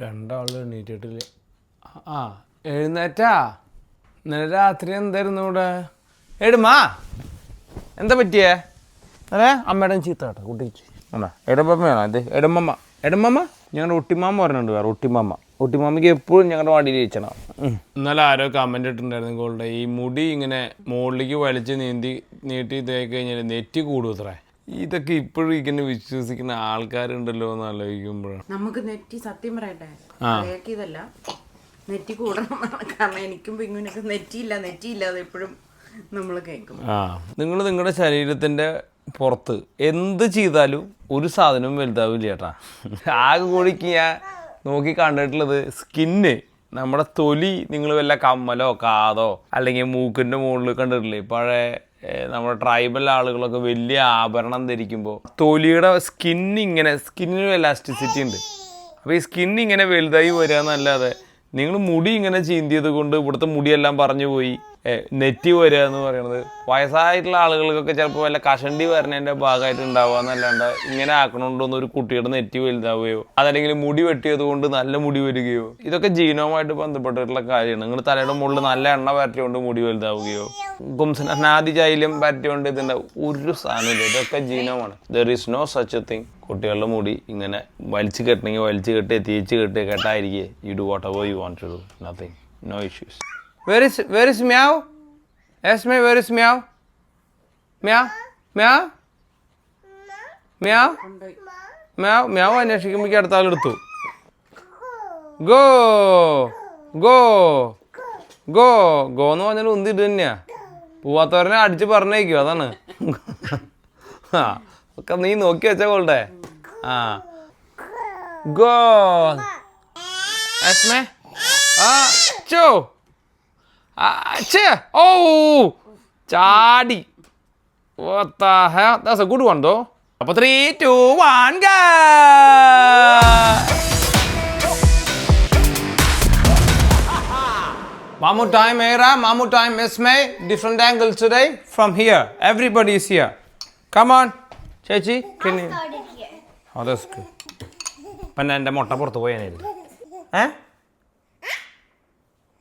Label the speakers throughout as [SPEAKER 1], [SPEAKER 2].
[SPEAKER 1] രണ്ടാളും എണീറ്റിട്ടില്ല. ആ എഴുന്നേറ്റാ? ഇന്നലെ രാത്രി എന്തായിരുന്നു ഇവിടെ? എടുമാ എന്താ പറ്റിയേ? അതെ അമ്മയുടെ ചീത്ത കേട്ടോ കുട്ടിച്ച്. ആണോ എടമ്മമ്മയാണോ ഇത്? എടമ്മമ്മ. എടമ്മമ്മ ഞങ്ങളുടെ ഒട്ടിമാമ പറഞ്ഞിട്ടുണ്ട്. വേറെ ഒട്ടിമാമയ്ക്ക് എപ്പോഴും ഞങ്ങളുടെ വണ്ടിയിൽ ജയിച്ചണം. ഇന്നലെ ആരോ കമൻ്റ് ഇട്ടിട്ടുണ്ടായിരുന്നു ഗോൾഡ്, ഈ മുടി ഇങ്ങനെ മുകളിലേക്ക് വലിച്ച് നീട്ടി തേക്ക് കഴിഞ്ഞാൽ നെറ്റി കൂടുത്രേ. ഇതൊക്കെ ഇപ്പോഴും ഇങ്ങനെ വിശ്വസിക്കുന്ന ആൾക്കാരുണ്ടല്ലോ എന്ന് ആലോചിക്കുമ്പോഴാണ്
[SPEAKER 2] നമുക്ക് നെറ്റി സത്യം പറയട്ടെ ഇതല്ല നെറ്റി കൂടണം. കാരണം എനിക്കും പിങ്ങുനൊക്കെ നെറ്റിയില്ലാതെ എപ്പോഴും നമ്മൾ കേൾക്കും.
[SPEAKER 1] നിങ്ങൾ നിങ്ങളുടെ ശരീരത്തിൻ്റെ പുറത്ത് എന്ത് ചെയ്താലും ഒരു സാധനവും വലുതാവില്ല ചേട്ടാ. ആകെ കൂടിക്ക് ഞാൻ നോക്കി കണ്ടിട്ടുള്ളത് സ്കിന്ന്, നമ്മുടെ തൊലി. നിങ്ങൾ വല്ല കമ്മലോ കാതോ അല്ലെങ്കിൽ മൂക്കിൻ്റെ മുകളിൽ കണ്ടിട്ടില്ലേ? പഴയ നമ്മുടെ ട്രൈബൽ ആളുകളൊക്കെ വലിയ ആഭരണം ധരിക്കുമ്പോൾ തൊലിയുടെ സ്കിന്നിന് എലാസ്റ്റിസിറ്റി ഉണ്ട്. അപ്പോൾ ഈ സ്കിന്നിങ്ങനെ വലുതായി വരിക എന്നല്ലാതെ നിങ്ങൾ മുടി ഇങ്ങനെ ചീന്തിയത് കൊണ്ട് ഇവിടുത്തെ മുടിയെല്ലാം പറഞ്ഞു പോയി നെറ്റി വരിക എന്ന് പറയുന്നത് വയസ്സായിട്ടുള്ള ആളുകൾക്കൊക്കെ ചിലപ്പോൾ വല്ല കഷണ്ടി വരണതിൻ്റെ ഭാഗമായിട്ട് ഉണ്ടാവുക എന്നല്ലാണ്ട് ഇങ്ങനെ ആക്കണോണ്ടൊന്നും ഒരു കുട്ടിയുടെ നെറ്റി വലുതാവുകയോ അതല്ലെങ്കിൽ മുടി വെട്ടിയത് കൊണ്ട് നല്ല മുടി വരികയോ ഇതൊക്കെ ജീനവുമായിട്ട് ബന്ധപ്പെട്ടിട്ടുള്ള കാര്യമാണ്. നിങ്ങൾ തലയുടെ മുകളിൽ നല്ല എണ്ണ പരറ്റിക്കൊണ്ട് മുടി വലുതാവുകയോ കുംസനാദി ചൈല്യം പരറ്റിക്കൊണ്ട് ഇതിൻ്റെ ഒരു സാധനമില്ല. ഇതൊക്കെ ജീനവുമാണ്. There is no such a thing. കുട്ടികളുടെ മുടി ഇങ്ങനെ വലിച്ചു കെട്ടണമെങ്കിൽ വലിച്ചു കെട്ടി തേച്ച് കെട്ടായിരിക്കേ. You do whatever you want to do. Nothing. No issues. Where is Meow? Esme, where is Meow? Meow? അന്വേഷിക്കുമ്പോഴേക്ക് അടുത്ത ആളെടുത്തു. ഗോ എന്ന് പറഞ്ഞാൽ ഉന്തിട്ട് തന്നെയാ. പോവാത്തവരനെ അടിച്ച് പറഞ്ഞേക്കോ. അതാണ്. ഒക്കെ നീ നോക്കി വെച്ച കൊള്ളേ. ഗോ എസ്മേ. ചോ oh ചാടി. What the hell? That's a good one though. അപ്പോൾ 3, 2, 1 go. Mamu time Era, Mamu time Esme. Different angles today from here. Everybody is here. Come on. ചേച്ചി can you? Oh, that's good. പിന്നെ എൻ്റെ മുട്ട പുറത്ത് പോയാനായിരുന്നു.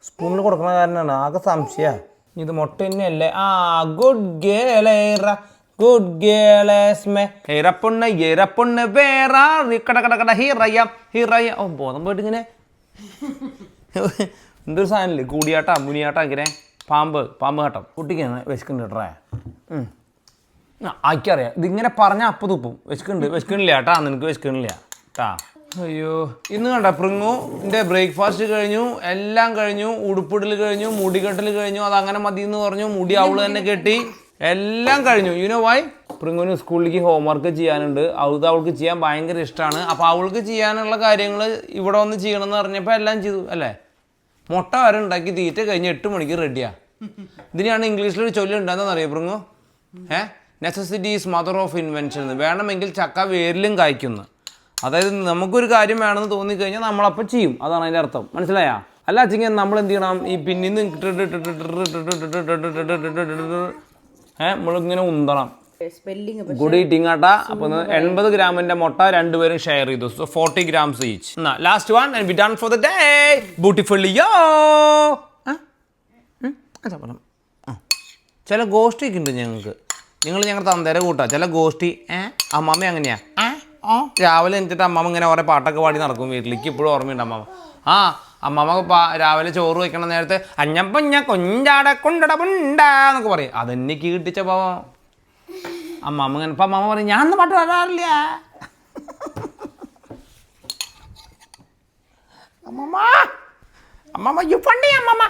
[SPEAKER 1] സ്പൂണിൽ കൊടുക്കുന്ന കാരണമാണ് ആകെ സംശയ. ഇത് മുട്ട തന്നെയല്ലേ? ഗുഡ് ഗേളേറ ഗുഡ് ഗേളേസ്മേ എറപ്പൊണ്ണ് വേറ കട ഹിറയ. ഓ ബോധം പോയിട്ട് ഇങ്ങനെ എന്തൊരു സാധനമില്ലേ? കൂടിയാട്ടാ മുനിയാട്ടാ ഇങ്ങനെ പാമ്പ് ഘട്ടം. കുട്ടിക്കാണ് വിശക്കുന്നുണ്ട് കേട്ടേ. ആയിക്കറിയാം. ഇതിങ്ങനെ പറഞ്ഞാൽ അപ്പം തുപ്പും. വിശക്കണില്ല കേട്ടാ. നിനക്ക് വിശക്കണില്ല കേട്ടാ. അയ്യോ ഇന്ന് കണ്ട പ്രിങ്ങുൻ്റെ ബ്രേക്ക്ഫാസ്റ്റ് കഴിഞ്ഞു, എല്ലാം കഴിഞ്ഞു, ഉടുപ്പിടൽ കഴിഞ്ഞു, മുടികെട്ടൽ കഴിഞ്ഞു. അതങ്ങനെ മതി എന്ന് പറഞ്ഞു. മുടി അവള് തന്നെ കെട്ടി, എല്ലാം കഴിഞ്ഞു. You know Y? പ്രിങ്ങുവിന് സ്കൂളിലേക്ക് ഹോംവർക്ക് ചെയ്യാനുണ്ട്. അത് അവൾക്ക് ചെയ്യാൻ ഭയങ്കര ഇഷ്ടമാണ്. അപ്പോൾ അവൾക്ക് ചെയ്യാനുള്ള കാര്യങ്ങൾ ഇവിടെ വന്ന് ചെയ്യണമെന്ന് പറഞ്ഞപ്പോൾ എല്ലാം ചെയ്തു അല്ലേ. മുട്ട വരെ ഉണ്ടാക്കി തീറ്റ കഴിഞ്ഞ് 8 മണിക്ക് റെഡിയാണ്. ഇതിനെയാണ് ഇംഗ്ലീഷിലൊരു ചൊല്ലുണ്ടാകുന്നതെന്ന് അറിയാം പ്രിങ്ങു. Necessity is mother of invention. വേണമെങ്കിൽ ചക്ക വേരിലും കായ്ക്കുന്നു. അതായത് നമുക്കൊരു കാര്യം വേണമെന്ന് തോന്നിക്കഴിഞ്ഞാൽ നമ്മളപ്പം ചെയ്യും. അതാണ് അതിൻ്റെ അർത്ഥം. മനസ്സിലായാ? അല്ല അച്ഛൻ നമ്മൾ എന്ത് ചെയ്യണം? ഈ പിന്നിന്ന് നമ്മളിങ്ങനെ ഉന്തണം. ഗുഡ് ഈറ്റിംഗ് ആട്ടാ. അപ്പോൾ 80 ഗ്രാമിൻ്റെ മുട്ട 2 പേരും ഷെയർ ചെയ്തു. So 40 grams each. Last one and we done for the day. Beautifully യോ. ചില ഗോഷ്ടിയൊക്കെ ഉണ്ട് ഞങ്ങൾക്ക്. നിങ്ങൾ ഞങ്ങളുടെ തന്തേരെ കൂട്ടാ. ചില ഗോഷ്ടി അമ്മമ്മ അങ്ങനെയാ. രാവിലെ എന്നിട്ട് അമ്മമ്മ ഇങ്ങനെ കുറേ പാട്ടൊക്കെ പാടി നടക്കും വീട്ടിലേക്ക്. ഇപ്പോഴും ഓർമ്മയുണ്ട് അമ്മമ്മ. അമ്മമ്മ രാവിലെ ചോറ് വയ്ക്കണ നേരത്തെ അഞ്ഞപ്പഞ്ഞ കൊഞ്ചാട കൊണ്ടട പുണ്ടാന്നൊക്കെ പറയും. അതെനിക്ക് കിട്ടിച്ച പാവം അമ്മമ്മ ഇങ്ങനെ. ഇപ്പം അമ്മമ്മ പറയും ഞാൻ പാട്ട് പാടാറില്ല. അമ്മമ്മ യു ഫണ്ടി അമ്മമ്മ.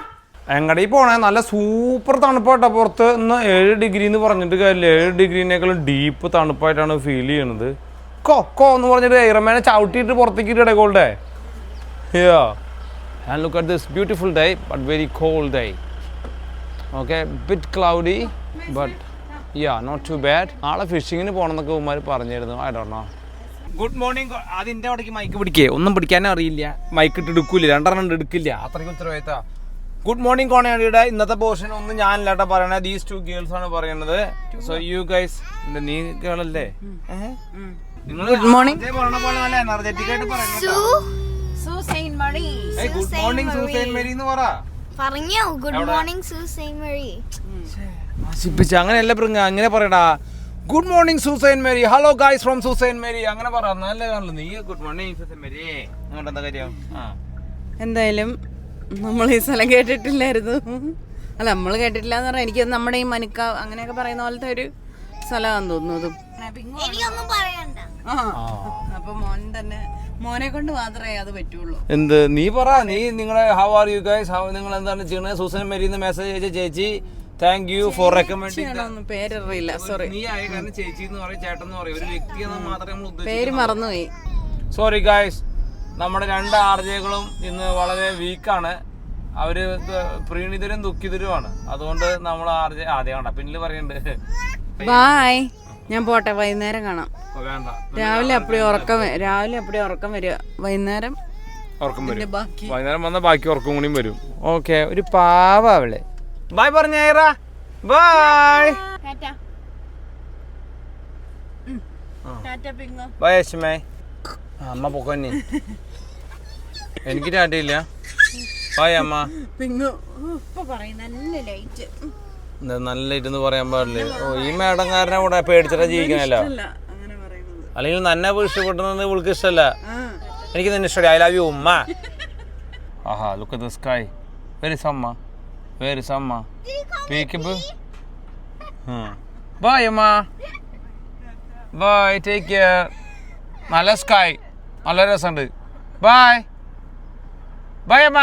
[SPEAKER 1] എങ്ങടെ പോണേ? നല്ല സൂപ്പർ തണുപ്പായിട്ടാ പുറത്ത്. ഇന്ന് 7 ഡിഗ്രി എന്ന് പറഞ്ഞിട്ട് കാര്യമില്ല. 7 ഡിഗ്രീനേക്കാളും ഡീപ്പ് തണുപ്പായിട്ടാണ് ഫീൽ ചെയ്യണത്. കൊക്കോ എന്ന് പറഞ്ഞിട്ട് ഇറമേനെ ചവിട്ടിയിട്ട് പുറത്തേക്ക് ഇടക്കോൾഡേ. And look at this beautiful day but very cold day. Okay, bit cloudy but yeah, not too bad. നാളെ ഫിഷിങ്ങിന് പോകണമെന്നൊക്കെ ഉമ്മാർ പറഞ്ഞിരുന്നു. I don't know. Good morning. അതിൻ്റെ അവിടേക്ക് മൈക്ക് പിടിക്കേ. ഒന്നും പിടിക്കാനേ അറിയില്ല. മൈക്ക് ഇട്ട് എടുക്കൂല. 2 എണ്ണം എടുക്കില്ല. അത്രയ്ക്ക് ഉത്തരവാദിത്താ. ഗുഡ് മോർണിംഗ് കോണയുടെ ഇന്നത്തെ പോർഷൻ ഒന്നും ഞാനല്ലാട്ടാ പറയണത്. ദീസ് 2 ഗേൾസ് ആണ് പറയുന്നത്. സോ യു ഗൈസ് നീ കേളല്ലേ?
[SPEAKER 2] Good morning.
[SPEAKER 1] പറഞ്ഞ പോലെ നല്ല എനർജറ്റിക് ആയിട്ട് പറയുന്നത്.
[SPEAKER 2] So say മറി.
[SPEAKER 1] ഗുഡ് മോർണിംഗ് സൂസൈൻ മേരി എന്ന് പറ.
[SPEAKER 3] പറഞ്ഞു ഗുഡ് മോർണിംഗ് സൂസൈൻ മേരി.
[SPEAKER 1] നശിപ്പിച്ച അങ്ങനെയല്ല പ്രിങ്ങ, അങ്ങനെ പറയടാ. Good morning Susanne Mary, hello guys from Susanne Mary, അങ്ങനെ പറ. നല്ല കാണല്ലോ നീ. ഗുഡ് മോർണിംഗ് സൂസൈൻ മേരി അങ്ങോട്ട് എന്താ കാര്യം?
[SPEAKER 2] എന്തായാലും നമ്മൾ ഈ സ്ഥലം കേട്ടിട്ടില്ലായിരുന്നു. അല്ല, നമ്മൾ കേട്ടിട്ടില്ല എന്ന് പറഞ്ഞാൽ എനിക്ക് നമ്മുടെ ഈ മനുക്ക അങ്ങനെയൊക്കെ പറയുന്ന പോലത്തെ ഒരു സ്ഥലമാണെന്ന് തോന്നുന്നു.
[SPEAKER 3] എനിക്കൊന്നും പറയണ്ട.
[SPEAKER 2] അപ്പൊ മോനെ കൊണ്ട് മാത്രമേ അത് പറ്റുള്ളൂ.
[SPEAKER 1] എന്ത് നീ പറ. നീ നിങ്ങളെ ഹൗ ആർ യു ഗൈസ്, നിങ്ങൾ എന്താണ് ചെയ്യുന്നത്? സൂസൻ മേരിന്ന് മെസ്സേജ് അയച്ച ചേച്ചി താങ്ക് യു ഫോർ റെക്കമെൻഡിങ്.
[SPEAKER 2] പേരറിയില്ല, സോറി.
[SPEAKER 1] നീ ആയ കാരണം ചേച്ചി എന്ന് പറയും, ചേട്ടൻ എന്ന് പറയും. ഒരു വ്യക്തിയെ മാത്രമേ നമ്മൾ ഉദ്ദേശിച്ചു.
[SPEAKER 2] പേര് മറന്നുപോയി.
[SPEAKER 1] Sorry guys. നമ്മുടെ 2 ആർജകളും ഇന്ന് വളരെ വീക്കാണ്. അവര് പ്രീണിതരും ദുഃഖിതരുമാണ്. അതുകൊണ്ട് നമ്മൾ ആദ്യം കണ്ട പിന്നില് പറയുന്നുണ്ട്
[SPEAKER 2] ബായ്, ഞാൻ പോട്ടെ, വൈകുന്നേരം കാണാം.
[SPEAKER 1] വേണ്ട,
[SPEAKER 2] രാവിലെ അപ്പടി ഉറക്കം വരിക, വൈകുന്നേരം
[SPEAKER 1] ഉറക്കം വരും. വൈകുന്നേരം വന്ന ബാക്കി ഉറക്കം കൂടിയും വരും. ഓക്കെ, ഒരു പാവ അവള്. ബായ് പറഞ്ഞേറാ. Bye bye Esme. അമ്മ പൊക്കന്നെ, എനിക്ക് ടാറ്റയില്ല. ബായ് അമ്മ. നല്ല ഇരുന്ന് പറയാൻ പാടില്ലേ? ഓ, ഈ മേടങ്കാരനെ കൂടെ പേടിച്ചിട്ടാ ജീവിക്കണല്ലോ. അല്ലെങ്കിൽ നന്നെ ഇഷ്ടപ്പെടുന്നത് ഇവൾക്ക് ഇഷ്ടമല്ല. എനിക്ക് തന്നെ ഇഷ്ടം. ഐ ലവ് യു ഉമ്മ. ആഹാ, look at the sky. Very സമ്മ, വെരി സമ്മ. പീക്കപ്പ്. ബൈ അമ്മ. Bye, take care. നല്ല സ്കൈ, നല്ല രസമുണ്ട്. ബൈ ബൈ അമ്മ.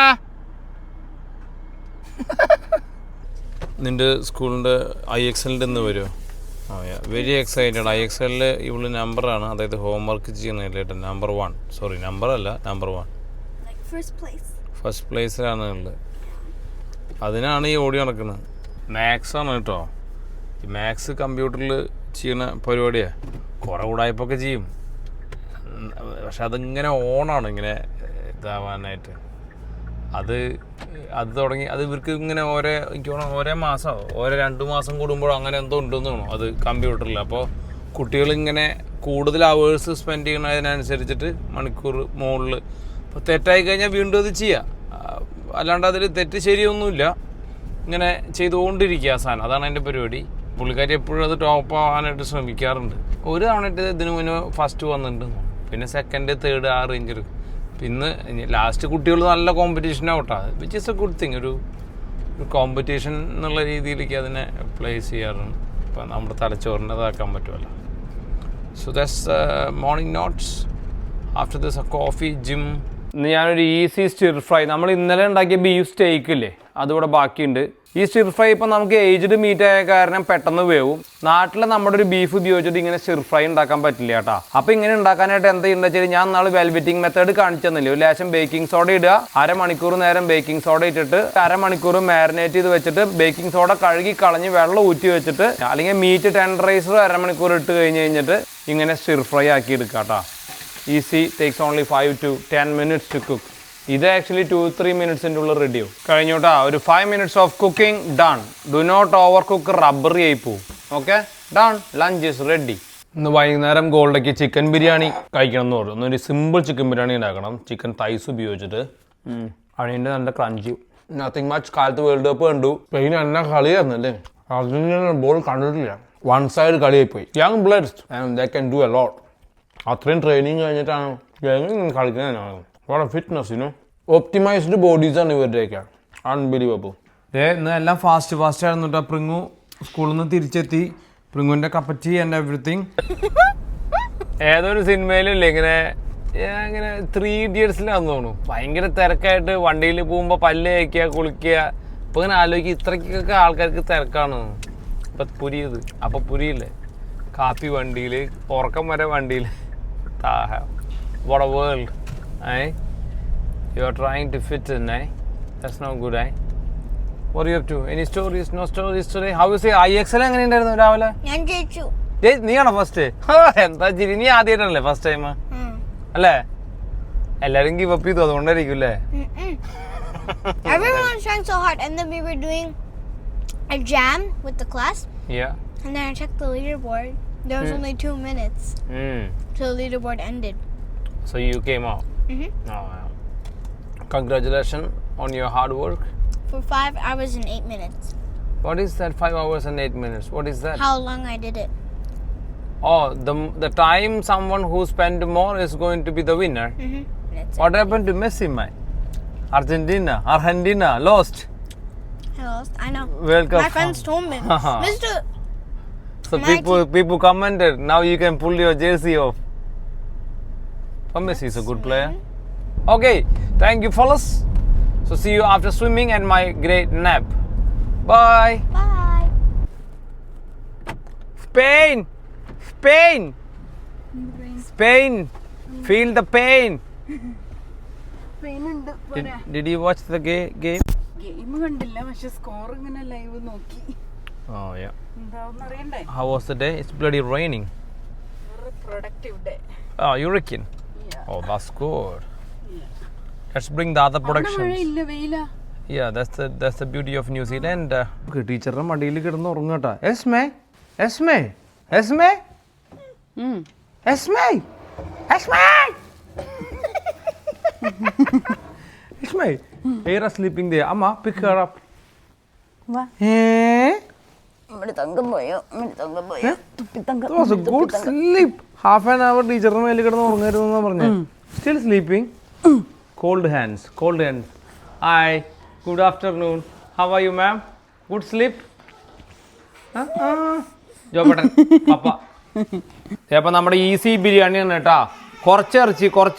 [SPEAKER 1] നിൻ്റെ സ്കൂളിൻ്റെ IXLൻ്റെ ഇന്ന് വരുമോ? Very excited. IXLൽ ഇവള് നമ്പറാണ്, അതായത് ഹോംവർക്ക് ചെയ്യുന്നില്ല. നമ്പർ 1, സോറി നമ്പർ അല്ല, നമ്പർ 1 ഫസ്റ്റ് പ്ലേസിലാണ് ഉള്ളത്. അതിനാണ് ഈ ഓടി നടക്കുന്നത്. മാത്സാണ് കേട്ടോ. ഈ മാത്സ് കമ്പ്യൂട്ടറിൽ ചെയ്യുന്ന പരിപാടിയാണ്. കുറേ ഉടായ്പൊക്കെ ചെയ്യും, പക്ഷെ അതിങ്ങനെ ഓണാണ്, ഇങ്ങനെ ഇതാവാനായിട്ട്. അത് തുടങ്ങി അത് ഇവർക്ക് ഇങ്ങനെ എനിക്ക് തോന്നുന്നു ഓരോ മാസമോ 2 മാസം കൂടുമ്പോഴോ അങ്ങനെ എന്തോ ഉണ്ടെന്ന് തോന്നുന്നു അത് കമ്പ്യൂട്ടറിൽ. അപ്പോൾ കുട്ടികളിങ്ങനെ കൂടുതൽ അവേഴ്സ് സ്പെൻഡ് ചെയ്യണതിനനുസരിച്ചിട്ട് മണിക്കൂർ മുകളിൽ. അപ്പോൾ തെറ്റായി കഴിഞ്ഞാൽ വീണ്ടും അത് ചെയ്യുക, അല്ലാണ്ട് അതിൽ തെറ്റ് ശരിയൊന്നുമില്ല. ഇങ്ങനെ ചെയ്തുകൊണ്ടിരിക്കുക ആ സാധനം. അതാണ് എൻ്റെ പരിപാടി. പുള്ളിക്കാരി എപ്പോഴും അത് ടോപ്പ് ആവാനായിട്ട് ശ്രമിക്കാറുണ്ട്. ഒരു തവണയിട്ട് ഇതിന് മുന്നേ ഫസ്റ്റ് വന്നിട്ടുണ്ട്, പിന്നെ സെക്കൻഡ്, തേർഡ്, ആ റേഞ്ചിൽ. പിന്നെ ലാസ്റ്റ് കുട്ടികൾ നല്ല കോമ്പറ്റീഷൻ ആവട്ടെ, which is A good thing. ഒരു കോമ്പറ്റീഷൻ എന്നുള്ള രീതിയിലേക്ക് അതിനെ പ്ലേസ് ചെയ്യാറുണ്ട്. ഇപ്പം നമ്മുടെ തലച്ചോറിനെ ഇതാക്കാൻ പറ്റുമല്ലോ. So that's morning notes. After this a coffee, gym. ഇന്ന് ഞാനൊരു ഈസി സ്റ്റിർ ഫ്രൈ, നമ്മൾ ഇന്നലെ ഉണ്ടാക്കിയ ബീഫ് സ്റ്റേക്ക് ഇല്ലേ, അതിവിടെ ബാക്കിയുണ്ട്. ഈ സ്റ്റിർ ഫ്രൈ ഇപ്പം നമുക്ക് ഏജ്ഡ് മീറ്റ് ആയ കാരണം പെട്ടെന്ന് വേവും. നാട്ടിൽ നമ്മുടെ ഒരു ബീഫ് ഉപയോഗിച്ചിട്ട് ഇങ്ങനെ സ്റ്റിർ ഫ്രൈ ഉണ്ടാക്കാൻ പറ്റില്ല കേട്ടോ. അപ്പോൾ ഇങ്ങനെ ഉണ്ടാക്കാനായിട്ട് എന്താ വെച്ചാൽ, ഞാൻ നാളെ വെൽവെറ്റിംഗ് മെത്തേഡ് കാണിച്ചു തന്നില്ലേ. ഒരു ലേശം ബേക്കിംഗ് സോഡ ഇടുക, 1/2 മണിക്കൂർ നേരം ബേക്കിംഗ് സോഡ ഇട്ടിട്ട് 1/2 മണിക്കൂർ മാരിനേറ്റ് ചെയ്ത് വെച്ചിട്ട് ബേക്കിംഗ് സോഡ കഴുകി കളഞ്ഞ് വെള്ളം ഊറ്റി വെച്ചിട്ട്, അല്ലെങ്കിൽ മീറ്റ് ടെൻഡറൈസർ 1/2 മണിക്കൂർ ഇട്ട് കഴിഞ്ഞിട്ട് ഇങ്ങനെ സ്റ്റിർ ഫ്രൈ ആക്കി എടുക്കാം കേട്ടോ. Easy, takes only 5 to 10 minutes to cook. ഇത് ആക്ച്വലി 2-3 മിനിറ്റ്സിൻ്റെ ഉള്ളിൽ റെഡിയാവും. കഴിഞ്ഞോട്ടാ, ഒരു 5 minutes of cooking done. Do not over cook, rubbery ആയി പോവും. Okay, done. Lunch is ready. ഇന്ന് വൈകുന്നേരം ഗോൾഡയ്ക്ക് ചിക്കൻ ബിരിയാണി കഴിക്കണം എന്ന് പറഞ്ഞു. ഒന്നൊരു സിമ്പിൾ ചിക്കൻ ബിരിയാണി ഉണ്ടാക്കണം, ചിക്കൻ തൈസ് ഉപയോഗിച്ചിട്ട്. അതിൻ്റെ നല്ല ക്രഞ്ചി, നത്തിങ് മച്ച്. കാലത്ത് വേൾഡ് കപ്പ് കണ്ടു. സ്പെയിൻ എന്നെ കളിയായിരുന്നല്ലേ, അർജന്റീന ബോൾ കണ്ടിട്ടില്ല. 1 side കളിയായിപ്പോയി. Young bloods and they can do a lot. അത്രയും ട്രെയിനിങ് കഴിഞ്ഞിട്ടാണ് കളിക്കുന്നതാണ്. വളരെ ഫിറ്റ്നസ്, ഒപ്റ്റിമൈസ്ഡ് ബോഡീസാണ് ഇവരുടെയൊക്കെ. അൺബിലീവബിൾ. ഇന്ന് എല്ലാം ഫാസ്റ്റ് ആയിരുന്നു കേട്ടോ. പ്രിങ്ങു സ്കൂളിൽ നിന്ന് തിരിച്ചെത്തി. പ്രിങ്ങുവിൻ്റെ കപ്പറ്റി ആൻഡ് എവറിത്തിങ്. ഏതൊരു സിനിമയിലില്ലേ ഇങ്ങനെ 3 Idiotsലാന്ന് തോന്നുന്നു, ഭയങ്കര തിരക്കായിട്ട് വണ്ടിയിൽ പോകുമ്പോൾ പല്ല് തേക്കുക, കുളിക്കുക. ഇപ്പം ഇങ്ങനെ ആലോചിക്കുക, ഇത്രയ്ക്കൊക്കെ ആൾക്കാർക്ക് തിരക്കാണ് ഇപ്പം പുരിയത്. അപ്പം പുരിയില്ലേ, കാപ്പി വണ്ടിയിൽ, ഉറക്കം വരെ വണ്ടിയിൽ. What a world, eh? You are trying to fit in, eh? That's not good, eh? What are you up to? Any stories? No stories today? How is it? IXL എങ്ങനെ ഉണ്ടായിരുന്നു രാവിലെ?
[SPEAKER 3] ഞാൻ ജയിച്ചു.
[SPEAKER 1] നീയാണോ ഫസ്റ്റ്? എന്താ ചിരി, നീ ആദ്യമായിട്ടാണല്ലേ ഫസ്റ്റ് ടൈം അല്ലേ? എല്ലാരും ഗിവ് അപ്പ് ചെയ്തു, അതുകൊണ്ടായിരിക്കും അല്ലേ?
[SPEAKER 3] Everyone was trying so hard, and then we were doing a jam with the class.
[SPEAKER 1] Yeah.
[SPEAKER 3] And then I checked the leaderboard. There was only 2 minutes till the leaderboard ended.
[SPEAKER 1] So you came out.
[SPEAKER 3] Mhm.
[SPEAKER 1] Oh, yeah. Congratulations on your hard work.
[SPEAKER 3] For 5 hours and 8 minutes.
[SPEAKER 1] What is that 5 hours and 8 minutes? What is that?
[SPEAKER 3] How long I did it.
[SPEAKER 1] Oh, the time someone who spend more is going to be the winner.
[SPEAKER 3] That's
[SPEAKER 1] What happened to Messi, man? Argentina lost.
[SPEAKER 3] I lost. I know.
[SPEAKER 1] World Cup.
[SPEAKER 3] My friends told me. Mr.
[SPEAKER 1] So people commented, now you can pull your jersey off. But Messi is a good player. Okay, thank you fellas. So see you after swimming and my great nap. Bye.
[SPEAKER 3] Bye.
[SPEAKER 1] Spain. Spain. Spain. Feel the pain. Did you watch the game?
[SPEAKER 2] Game കണ്ടില്ല, പക്ഷെ score ഇങ്ങനെ live നോക്കി.
[SPEAKER 1] Oh yeah.
[SPEAKER 2] എന്താണെന്ന് അറിയണ്ടേ?
[SPEAKER 1] How was the day? It's bloody raining.
[SPEAKER 2] ഒരു productive day.
[SPEAKER 1] Oh, you reckon?
[SPEAKER 2] Yeah.
[SPEAKER 1] Oh, that's good. Let's bring the other productions.
[SPEAKER 2] മഴയില്ല, വെയിലാ.
[SPEAKER 1] Yeah, that's the beauty of New Zealand. ടീച്ചറുടെ മടിയിൽ കിടന്ന് ഉറങ്ങട്ടാ. എസ്മേ എസ്മേ എസ്മേ എസ്മേ എസ്മേ എസ്മേ Era sleeping there. Amma, pick her up.
[SPEAKER 2] വാ.
[SPEAKER 1] That was a good sleep. Half an hour ടീച്ചറുടെ മേലിൽ കിടന്ന് ഉറങ്ങരുതെന്നാ പറഞ്ഞേ. Still sleeping. Cold hands. Cold hands. Hi. Good afternoon. How are you, ma'am? Good sleep? ജോബട്ടൻ പപ്പ. അപ്പം നമ്മുടെ ഈസി ബിരിയാണി ആണ് കേട്ടോ. കുറച്ച്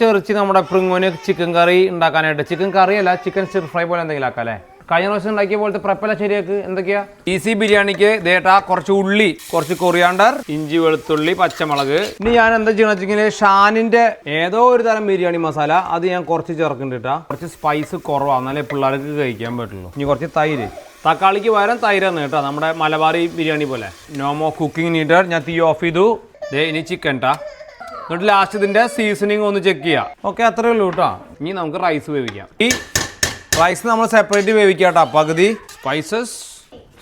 [SPEAKER 1] ഇറച്ചി നമ്മുടെ പ്രിങ്ങോന് ചിക്കൻ കറി ഉണ്ടാക്കാനായിട്ട്. ചിക്കൻ കറി അല്ല, ചിക്കൻ സ്റ്റിർ ഫ്രൈ പോലെ എന്തെങ്കിലും ആക്കാം അല്ലേ. കഴിഞ്ഞ പ്രാവശ്യം ഉണ്ടാക്കിയ പോലത്തെ പ്രപ്പല ശരിയാക്ക്. എന്തൊക്കെയാ ഈസി ബിരിയാണിക്ക് ദേട്ടാ കുറച്ച് ഉള്ളി, കുറച്ച് കൊറിയാണ്ടർ, ഇഞ്ചി, വെളുത്തുള്ളി, പച്ചമുളക്. ഇനി ഞാൻ എന്താ ചെയ്യണമെന്ന് വെച്ചെങ്കിൽ ഷാനിന്റെ ഏതോ ഒരു തരം ബിരിയാണി മസാല അത് ഞാൻ കുറച്ച് ചേർക്കുന്നുണ്ട് കേട്ടാ. കുറച്ച് സ്പൈസ് കുറവാണ്, എന്നാലേ പിള്ളേർക്ക് കഴിക്കാൻ പറ്റുള്ളൂ. ഇനി കുറച്ച് തൈര്, തക്കാളിക്ക് പകരം തൈരാണ് കേട്ടോ, നമ്മുടെ മലബാറി ബിരിയാണി പോലെ. നോമോ കുക്കിംഗ് നീഡർ. ഞാൻ തീ ഓഫ് ചെയ്തു. ഇനി ചിക്കൻ ട്ടാ. എന്നിട്ട് ലാസ്റ്റ് ഇതിന്റെ സീസണിങ് ഒന്ന് ചെക്ക് ചെയ്യാം. ഓക്കെ, അത്രേ ഉള്ളൂ കേട്ടോ. ഇനി നമുക്ക് റൈസ് വേവിക്കാം. ഈ റൈസ് നമ്മൾ സെപ്പറേറ്റ് വേവിക്കാം കേട്ടോ. പകുതി സ്പൈസസ്,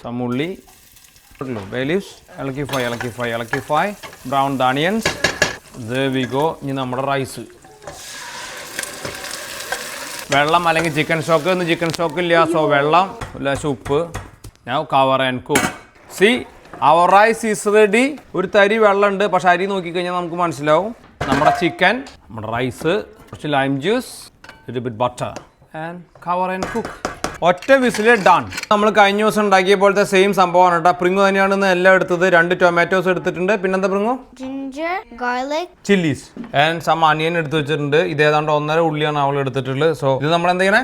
[SPEAKER 1] സമുള്ളി, ബേ ലീവ്സ്, ഇളക്കി fry, brown onions. there we go. ഇനി നമ്മുടെ റൈസ്, വെള്ളം അല്ലെങ്കിൽ ചിക്കൻ സ്റ്റോക്ക്. ഇന്ന് ചിക്കൻ സ്റ്റോക്ക് ഇല്ല, സോ വെള്ളം, ലേശം ഉപ്പ്. now cover and cook. see, our rice is ready. ഒരു തരി വെള്ളമുണ്ട്, പക്ഷെ അരി നോക്കിക്കഴിഞ്ഞാൽ നമുക്ക് മനസ്സിലാവും. നമ്മുടെ ചിക്കൻ, നമ്മുടെ റൈസ്, കുറച്ച് lime juice, little bit butter and cover and cook. ഒറ്റ വിസിൽ ഡൺ. നമ്മൾ കഴിഞ്ഞ ദിവസം ഉണ്ടാക്കിയ പോലത്തെ സെയിം സംഭവമാണ് കേട്ടോ. പ്രിങ്ങു തന്നെയാണ് എല്ലാം എടുത്തത്. 2 ടൊമാറ്റോസ് എടുത്തിട്ടുണ്ട്. പിന്നെന്താ പ്രിങ്ങു?
[SPEAKER 3] Ginger, garlic,
[SPEAKER 1] chillies and some onion എടുത്ത് വെച്ചിട്ടുണ്ട്. ഇത് ഏതാണ്ട് 1.5 ഉള്ളിയാണ് അവൾ എടുത്തിട്ടുള്ളത്. സോ ഇത് നമ്മൾ എന്ത് ചെയ്യണേ?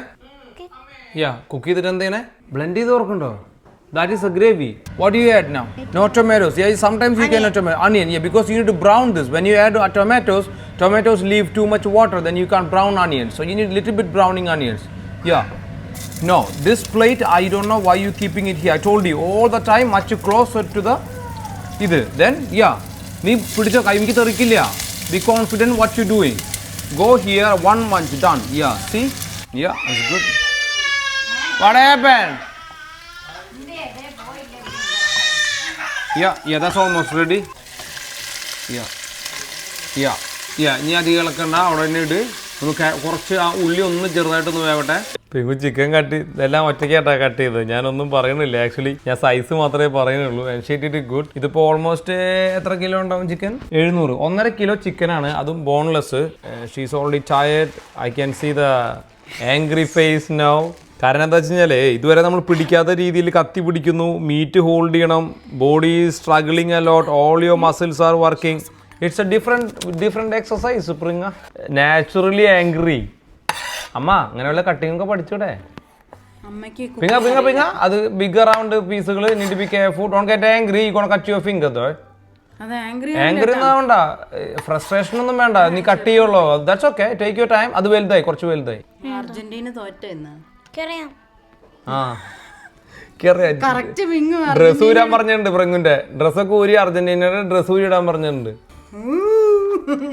[SPEAKER 1] കുക്ക് ചെയ്തിട്ട് എന്ത് ചെയ്യണേ? ബ്ലെൻഡ് ചെയ്ത് ഓർക്കുന്നുണ്ടോ? That is a gravy. What do you add now? No tomatoes. Yeah, sometimes you can add tomato. Onion, yeah, because you need to brown this. When you add tomatoes leave too much water, then you can't brown onions. So you need little bit browning onions. Yeah. No, this plate, I don't know why you keeping it here. I told you all the time, much closer to the ഇത്. Then, yeah. നീ പിടിച്ച കൈ എനിക്ക് തെറിക്കില്ല. Be confident what you're doing. Go here, 1 month, done. Yeah, see? Yeah, that's good. What happened? Yeah, that's almost ready. Yeah. ഇനി അധികം ഇളക്കണ്ട, അവിടെ തന്നെ ഇട്. ഒന്ന് കുറച്ച് ആ ഉള്ളി ഒന്ന് ചെറുതായിട്ടൊന്ന് വേവട്ടെ. പിന്നെ ചിക്കൻ കട്ട് ഇതെല്ലാം ഒറ്റയ്ക്കായിട്ടാണ് കട്ട് ചെയ്തത്. ഞാനൊന്നും പറയണില്ല. ആക്ച്വലി ഞാൻ സൈസ് മാത്രമേ പറയുന്നുള്ളൂ. And sheet it good. ഇതിപ്പോൾ ഓൾമോസ്റ്റ് എത്ര കിലോ ഉണ്ടാവും ചിക്കൻ? 700. 1.5 കിലോ ചിക്കനാണ്, അതും boneless. She's already tired. I can see the angry face now. കാരണം എന്താ വെച്ച് കഴിഞ്ഞാൽ ഇതുവരെ നമ്മൾ പിടിക്കാത്ത രീതിയിൽ കത്തി പിടിക്കുന്നു, മീറ്റ് ഹോൾഡ് ചെയ്യണം, body struggling a lot, all your muscles are working. It's a different exercise. പ്രിങ്ങ നാച്ചുറലി ആംഗ്രി. അമ്മ അങ്ങനെ വല്ല കട്ടിങ് ഒക്കെ പഠിച്ചൂടെ? പിങ്ങ അത് ബിഗ് അറൗണ്ട് പീസുകൾ need be careful. Don't get angry. You gonna cut your finger. Angry ഒന്നും വേണ്ട, ഫ്രസ്ട്രേഷൻ ഒന്നും വേണ്ട. നീ കട്ട് ചെയ്യുള്ളൂ. That's okay, take your time. അത് വലുതായി, കുറച്ച് വലുതായി.
[SPEAKER 2] അർജന്റീന തോറ്റെന്ന്
[SPEAKER 1] ഡ്രസ് ഊരാൻ പറഞ്ഞിട്ടുണ്ട്. പ്രിങ്ങുന്റെ ഡ്രസ്സൊക്കെ ഊരി അർജന്റീനയുടെ ഡ്രസ് ഊരി ഇടാൻ പറഞ്ഞിട്ടുണ്ട്.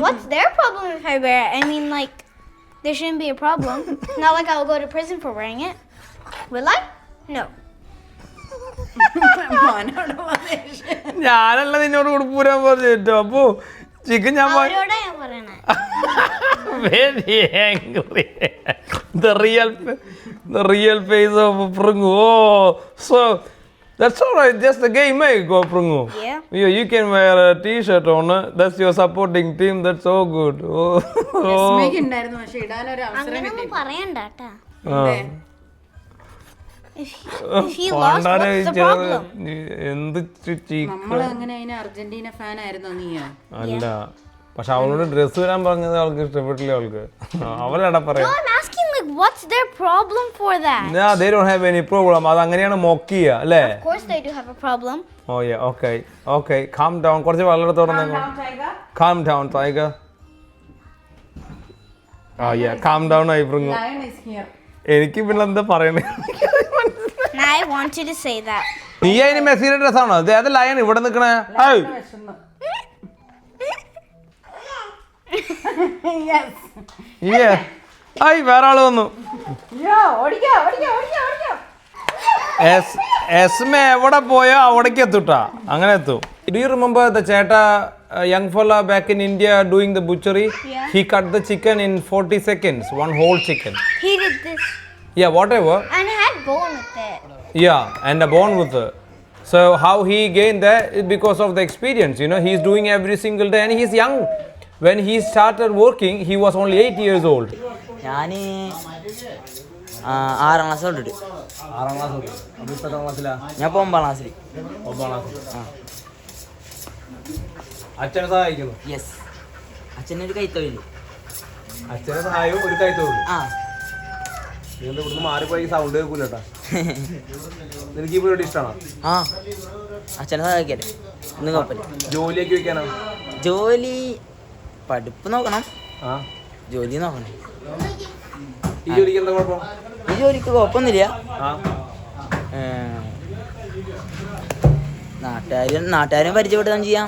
[SPEAKER 3] What's their problem if I wear it? I mean, like, there shouldn't be a problem. Not like I'll go to prison for wearing it. Will I? No.
[SPEAKER 1] ഞാനല്ല നിന്നോട് ഉടുപ്പൂരാൻ പറഞ്ഞു. അപ്പോ ചിക്കൻ ഞാൻ
[SPEAKER 3] അവരോടാ ഞാൻ പറയണേ.
[SPEAKER 1] very angry. the real face of Prungu. Oh, so that's all right. Just a game, eh? Go Prungu.
[SPEAKER 3] Yeah.
[SPEAKER 1] You can wear a T-shirt on. That's your supporting team. That's so good. Oh.
[SPEAKER 2] ഉണ്ടായിരുന്നു പക്ഷെ ഇടാനൊരു അവസരം
[SPEAKER 3] അങ്ങനൊന്നും പറയണ്ട ട്ടാ.
[SPEAKER 1] Ah.
[SPEAKER 3] If he lost, what's the problem?
[SPEAKER 1] എന്ത്
[SPEAKER 2] നമ്മൾ അങ്ങനെ അതിന് അർജന്റീന ഫാൻ ആയിരുന്നോ നീ?
[SPEAKER 1] അല്ല പക്ഷെ അവളോട് ഡ്രസ് വരാൻ പറഞ്ഞത് അവൾക്ക് ഇഷ്ടപ്പെട്ടില്ല. അവൾക്ക് അവളെടാ പറയാ.
[SPEAKER 3] No, I'm asking like what's their problem for that?
[SPEAKER 1] No, they don't have any problem. അത് അങ്ങനെയാണ് മോക്ക് ചെയ്യുക അല്ലേ?
[SPEAKER 3] Of course they do have a problem.
[SPEAKER 1] Oh yeah, okay. Calm down. കുറച്ച് വെള്ളം എടുത്തോണ്ട് calm down, Tiger. Oh yeah, calm down ആയി Prungu. എനിക്ക് പിന്നെ എന്താ പറയണേ?
[SPEAKER 3] Now I want you to say that.
[SPEAKER 1] നീ അതിന് മെസ്സിയുടെ ഡ്രസ്സാണോ? അത് ലയൺ ഇവിടെ നിൽക്കണേ. വേറെ ആള് വന്നു. എസ്മ എവിടെ പോയോ അവിടേക്ക് എത്തുട്ടാ. അങ്ങനെ എത്തും. Do you remember the Cheta young fella back in India doing the butchery?
[SPEAKER 3] Yeah.
[SPEAKER 1] He cut the chicken in 40 seconds, one whole chicken.
[SPEAKER 3] He did this
[SPEAKER 1] Yeah, whatever.
[SPEAKER 3] and had bone with it.
[SPEAKER 1] Yeah, and a bone with it. So how he gained that is because of the experience. You know, he's doing every single day and he's young. When he started working, he was only 8 years old.
[SPEAKER 4] ഞാൻ 6ാം class തൊട്ടിട്ട്.
[SPEAKER 1] 6ാം class തൊട്ട്. അപ്പോൾ ഇപ്പോൾ എത്രാം ക്ലാസ്സിലാ?
[SPEAKER 4] ഞാൻ ഇപ്പോൾ 9ാം ക്ലാസ്സിൽ.
[SPEAKER 1] 9ാം ക്ലാസ്സിൽ. അച്ഛനെ സഹായിക്കുന്നു.
[SPEAKER 4] യെസ്. അച്ഛനൊരു കൈത്തൊഴിൽ.
[SPEAKER 1] അച്ഛനെ സഹായവും ഒരു കൈത്തൊഴിൽ.
[SPEAKER 4] ആ
[SPEAKER 1] നീ എന്താ ഇവിടുന്ന് മാറിപ്പോയി സൗണ്ട് കേൾക്കൂല കേട്ടാ. നിനക്ക് ഈ പരിപാടി ഇഷ്ടമാണോ?
[SPEAKER 4] ആ അച്ഛനെ സഹായിക്കല്ലേ ഒന്നും കുഴപ്പമില്ല.
[SPEAKER 1] ജോലിയൊക്കെ വെക്കാനോ?
[SPEAKER 4] ജോലി പഠിപ്പ് നോക്കണം,
[SPEAKER 1] ആ
[SPEAKER 4] ജോലി നോക്കണം.
[SPEAKER 1] ഈ ജോലിക്ക് എന്താ കുഴപ്പം?
[SPEAKER 4] ഈ ജോലിക്ക് കുഴപ്പമൊന്നുമില്ല.
[SPEAKER 1] ആ
[SPEAKER 4] നാട്ടുകാരും പരിചയപ്പെടുകയും ചെയ്യാം.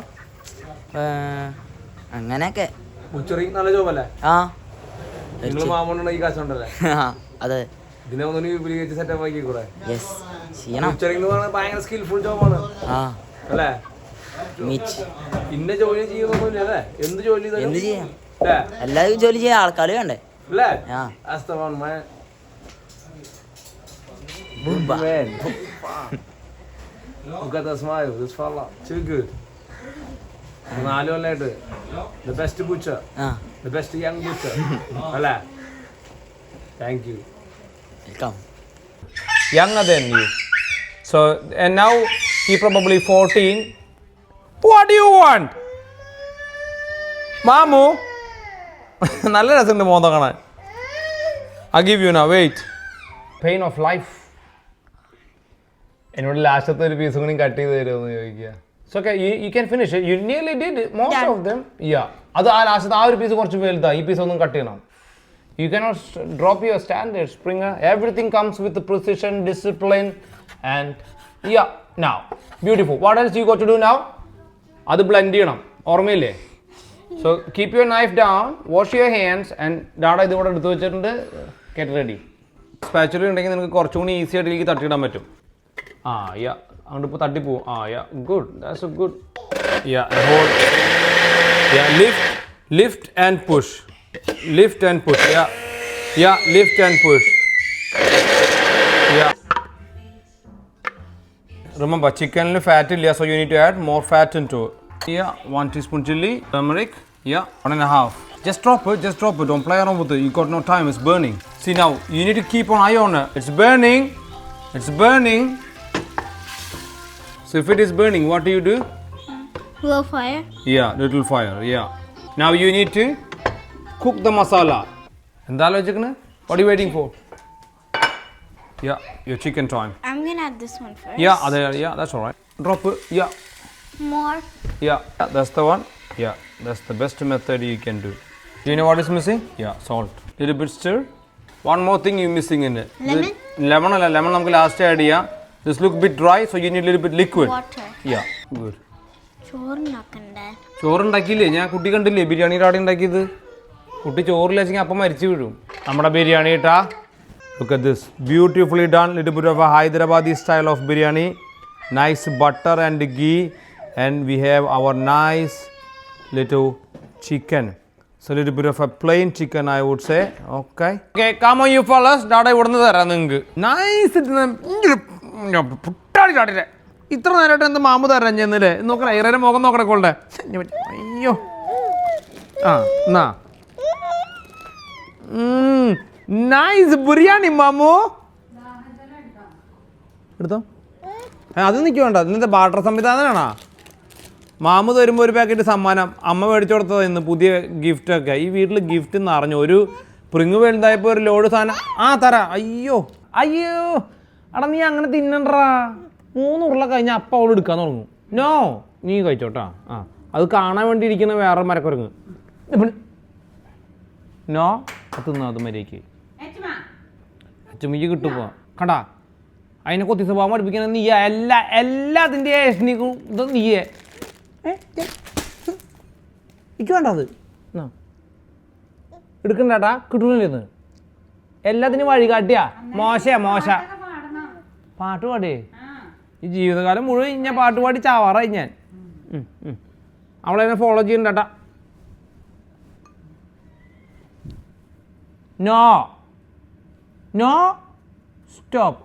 [SPEAKER 4] അങ്ങനെയൊക്കെ.
[SPEAKER 1] ബുച്ചറി നല്ല ജോബല്ലേ?
[SPEAKER 4] ആ
[SPEAKER 1] നിങ്ങൾ മാമോണ്ടുണ്ടെങ്കിൽ ഈ കാശുണ്ടല്ലേ?
[SPEAKER 4] അതെ.
[SPEAKER 1] ഇതിനെ ഒന്നും വിപുലീകരിച്ച് സെറ്റപ്പ് ആക്കി കൂടെ?
[SPEAKER 4] യെസ് ചെയ്യണം.
[SPEAKER 1] ബുച്ചറി എന്ന് പറഞ്ഞാൽ ഭയങ്കര സ്കിൽഫുൾ ജോബാണ്
[SPEAKER 4] ആ
[SPEAKER 1] അല്ലേ?
[SPEAKER 4] മീച്ച്
[SPEAKER 1] ഇന്ന ജോലി ചെയ്യുന്നൊന്നുമില്ല അല്ലേ? എന്ത് ജോലി
[SPEAKER 4] എന്ത് ചെയ്യാം?
[SPEAKER 1] അല്ലേ?
[SPEAKER 4] എല്ലാവരും ജോലി ചെയ്യാൻ ആൾക്കാർ വേണ്ടേ?
[SPEAKER 1] അല്ലേ?
[SPEAKER 4] ആ
[SPEAKER 1] That's the one, man.
[SPEAKER 4] Bumba.
[SPEAKER 1] Man. Look at the smile, this fella. Too good. 4 കൊല്ലമായിട്ട് the best butcher,
[SPEAKER 4] ആ
[SPEAKER 1] the best young butcher. അല്ലേ? Thank you.
[SPEAKER 4] Welcome.
[SPEAKER 1] Younger than you. So, and now he probably 14. What do you want? Mamu? നല്ല രസമുണ്ട് മോന്ത കാണാൻ. I give you now, wait. Pain of life. എന്നോട് ലാസ്റ്റത്തെ ഒരു പീസും കൂടി കട്ട് ചെയ്ത് തരുമെന്ന് ചോദിക്കുക. So okay, you can finish it. You nearly did it. Most of them. Yeah. അത് ആ ലാസ്റ്റത്തെ ആ ഒരു പീസ് കുറച്ച് വലുതാ. ഈ പീസ് ഒന്നും കട്ട് ചെയ്യണം. You cannot drop your standards, Springer. Everything comes with the precision, discipline, and yeah. Now, beautiful. What else you got to do now? അത് ബ്ലെൻഡ് ചെയ്യണം. ഓർമ്മയില്ലേ? So keep your knife down, wash your hands, and dada ഇത് ഇവിടെ എടുത്ത് വെച്ചിട്ടുണ്ട്. Get ready. Spatula ഉണ്ടെങ്കിൽ നിനക്ക് കുറച്ചുകൂടി ഈസി ആയിട്ട് ഇതിലേക്ക് തട്ടിയിടാൻ പറ്റും. ആ യാ അങ്ങോട്ട് ഇപ്പോൾ തട്ടിപ്പോവും. ആ yeah good. That's a good. Yeah hold. Yeah lift and push. Lift and push. Yeah, lift and push. Yeah. Remember, chicken fat illa, so you need to add more fat into it. Yeah, 1 teaspoon chili, turmeric. Yeah, 1.5. Just drop it. Don't play around with it. You got no time. It's burning. See now, you need to keep an eye on it. It's burning. So if it is burning, what do you do?
[SPEAKER 3] Low fire.
[SPEAKER 1] Yeah, little fire. Yeah. Now you need to cook the masala. എന്താ ആലോചിക്കുന്നത്? What are you waiting for? Yeah, your chicken time.
[SPEAKER 3] I'm gonna add this one first.
[SPEAKER 1] Yeah, that's all right. Drop it. Yeah,
[SPEAKER 3] More.
[SPEAKER 1] that's the one. Yeah, that's the best method you can do. Do you know what is missing? Yeah, salt. Little bit stir. One more thing you're missing in it.
[SPEAKER 3] Lemon?
[SPEAKER 1] Lemon അല്ല, lemon നമുക്ക് last add ചെയ്യാം. This look bit dry, so you need a little bit liquid.
[SPEAKER 3] Water.
[SPEAKER 1] Yeah, good.
[SPEAKER 3] ചോറുണ്ടാക്കണ്ടേ?
[SPEAKER 1] ചോറുണ്ടാക്കിയില്ലേ? ഞാൻ കുട്ടി കണ്ടില്ലേ ബിരിയാണിയുടെ ആടെ ഉണ്ടാക്കിയത്? കുട്ടി ചോറിലെങ്കിൽ അപ്പം മരിച്ചു വീഴും. നമ്മുടെ ബിരിയാണി ഇട്ടാ. Look at this. Beautifully done. Little bit of a Hyderabadi style of biryani. Nice butter and ghee. And we have our nice little chicken. So a little bit of a plain chicken, I would say. Okay. Okay, come on you fellas. Dada ഇവിടുന്ന് തരാം നിങ്ങൾക്ക്. Nice. പുട്ടാടി ചാടില്ലേ. ഇത്ര നേരമായിട്ട് എന്ത് മാമു തരാൻ ചെന്നില്ലേ? നോക്കണേ ഇറയുടെ മുഖം നോക്കണേ കൊള്ളേ. അയ്യോ. ആ എന്നാ. നൈസ് ബിരിയാണി മാമു. എടുത്തോ. അത് നിൽക്കുവേണ്ട. ഇന്നത്തെ ബാർട്ടർ സംവിധാനമാണോ? മാമു തരുമ്പോൾ ഒരു പാക്കറ്റ് സമ്മാനം അമ്മ മേടിച്ചു കൊടുത്തത് ഇന്ന് പുതിയ ഗിഫ്റ്റൊക്കെ. ഈ വീട്ടിൽ ഗിഫ്റ്റ് എന്ന് അറിഞ്ഞു. ഒരു പ്രിങ്ങ് വലുതായപ്പോൾ ഒരു ലോഡ് സാധനം തരാം. അയ്യോ എടാ നീ അങ്ങനെ തിന്നണ്ടാ. 3 ഉരുള കഴിഞ്ഞാൽ അപ്പം അവൾ എടുക്കാൻ തുടങ്ങും. നോ നീ കഴിച്ചോട്ടാ. അത് കാണാൻ വേണ്ടി ഇരിക്കുന്ന വേറെ മരക്കുരങ്ങ്. നോ തിന്നാ അത് മര്യാദയ്ക്ക് അച്ചുമിക്ക് കിട്ടുപോ കണ്ടാ. അതിനെ കൊത്തി സ്വഭാവം പഠിപ്പിക്കുന്ന നീയാ. എല്ലാത്തിൻ്റെ ഏഷ്ണിക്കും ഇത് നീയേ. എനിക്ക് വേണ്ട അത് എടുക്കണ്ടാട്ടാ. കിട്ടൂലെന്ന് എല്ലാത്തിനും വഴി കാട്ടിയാ. മോശ പാട്ട് പാടേ. ഈ ജീവിതകാലം മുഴുവൻ ഞാൻ പാട്ട് പാടി ചാവാറായി ഞാൻ. അവളെന്നെ ഫോളോ ചെയ്യണ്ടാട്ടാ. No stop.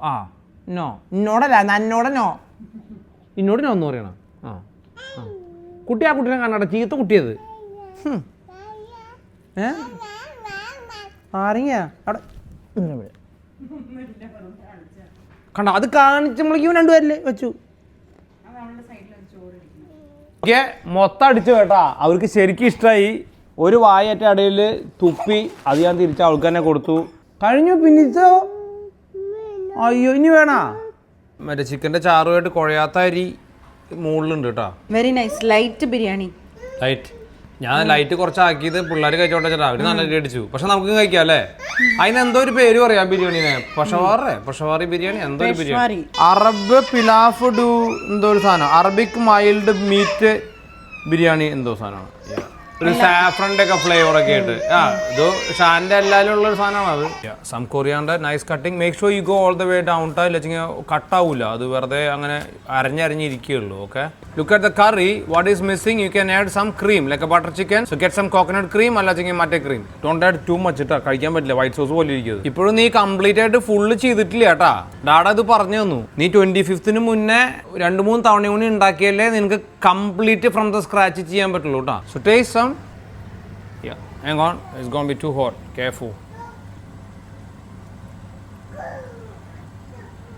[SPEAKER 1] നോ എന്നോടല്ല എന്നോട് നോ. എന്നോട് നോ എന്ന് പറയണം. കുട്ടി ആ കുട്ടീനെ കണ്ടാ ചീത്ത കുട്ടിയത്. ആരെങ്കിയാ അവിടെ കണ്ട അത് കാണിച്ചപ്പോഴേക്കും 2 പേരല്ലേ വെച്ചു. മൊത്തം അടിച്ചു കേട്ടാ. അവർക്ക് ശരിക്കും ഇഷ്ടമായി. ഒരു വായറ്റ അടയിൽ തുപ്പി അത് ഞാൻ തിരിച്ച് അവൾക്ക് തന്നെ കൊടുത്തു. കഴിഞ്ഞു. പിന്നിച്ചോ അയ്യോ ഇനി വേണാ. മറ്റേ ചിക്കൻ്റെ ചാറുമായിട്ട് കുഴയാത്ത അരി മുകളിലുണ്ട് കേട്ടോ.
[SPEAKER 2] Very nice light biryani.
[SPEAKER 1] Light ഞാൻ ലൈറ്റ് കുറച്ചാക്കിയത് പിള്ളേർ കഴിച്ചോട്ടെ ചേട്ടാ. അവർ നല്ല അടിച്ചു. പക്ഷെ നമുക്ക് കഴിക്കാം അല്ലേ. അതിന് എന്തോ ഒരു പേര് പറയാം ബിരിയാണിനെ. പെഷവാറി ബിരിയാണി എന്തോ ഒരു ബിരിയാണി. അറബ് പിലാഫ് ഡു എന്തോ ഒരു സാധനം. അറബിക് മൈൽഡ് മീറ്റ് ബിരിയാണി എന്തോ സാധനമാണ്. ഒരു സാഫ്രൻ്റെ ഒക്കെ ഫ്ലേവർ ഒക്കെ ആയിട്ട്. ഇത് ഷാൻ്റെ എല്ലാവരും ഉള്ളൊരു സാധനമാണ് അത്. Some coriander nice cutting. Make sure you go all the way down tie. ഇല്ലെങ്കിൽ കട്ടാവില്ല. അത് വെറുതെ അങ്ങനെ അരഞ്ഞിരിക്കുകയുള്ളൂ. Okay. Look at the curry. What is missing? You can add some cream like a butter chicken. So get some coconut cream. അല്ലെങ്കിൽ മറ്റേ cream. Don't add too much ഇട്ടാ. കഴിക്കാൻ പറ്റില്ല. വൈറ്റ് സോസ് പോലെ ഇരിക്കുന്നത്. ഇപ്പോഴും നീ കംപ്ലീറ്റ് ആയിട്ട് ഫുള്ള് ചെയ്തിട്ടില്ല കേട്ടാ. ഡാഡ ഇത് പറഞ്ഞു തന്നു. നീ 25th മുന്നേ 2-3 തവണ കൂടി ഉണ്ടാക്കിയാലേ നിനക്ക് കംപ്ലീറ്റ് ഫ്രം ദ സ്ക്രാച്ച് ചെയ്യാൻ പറ്റുള്ളൂ കേട്ടോ. So taste some. Yeah, hang on, it's gonna be too hot. Careful.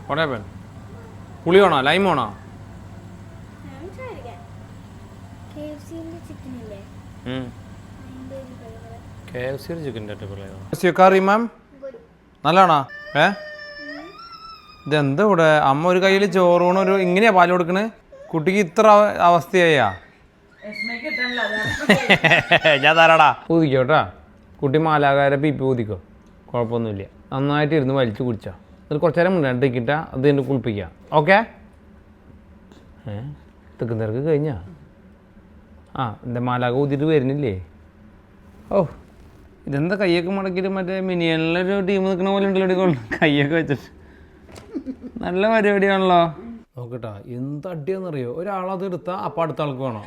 [SPEAKER 1] What happened? Puli ona, lime ona.
[SPEAKER 3] I'm trying to get KFC in the chicken in there.
[SPEAKER 1] KFC chicken table. What's your curry, ma'am?
[SPEAKER 3] Good.
[SPEAKER 1] നല്ലതാണോ? ഇതെന്താ ഇവിടെ അമ്മ ഒരു കയ്യിൽ ചോറൂണ് ഒരു ഇങ്ങനെയാ പാല് കൊടുക്കണേ. കുട്ടിക്ക് ഇത്ര അവസ്ഥയാ. ഞാൻ തരാടാ. ഊതിക്കോ കേട്ടാ. കുട്ടി മാലാകാരെ പിപ്പി ഊതിക്കോ. കുഴപ്പമൊന്നുമില്ല. നന്നായിട്ട് ഇരുന്ന് വലിച്ചു കുടിച്ചാ. എന്നിട്ട് കുറച്ച് നേരം മുന്നേക്കിട്ടാ അത് എന്നെ കുളിപ്പിക്കാം. ഓക്കെ. തെക്കും തിരക്ക് കഴിഞ്ഞാ. എൻ്റെ മാലാക ഊതിയിട്ട് വരുന്നില്ലേ? ഓ ഇതെന്താ കയ്യൊക്കെ മടക്കിയിട്ട് മറ്റേ മിനിയനിലൊരു ടീം നിൽക്കണ പോലെ ഉണ്ടല്ലോ. കയ്യൊക്കെ വെച്ചിട്ട് നല്ല പരിപാടിയാണല്ലോ. നോക്കട്ടാ എന്ത് അടിയാണെന്നറിയോ. ഒരാളത് എടുത്താൽ അപ്പം അടുത്ത ആൾക്ക് വേണം.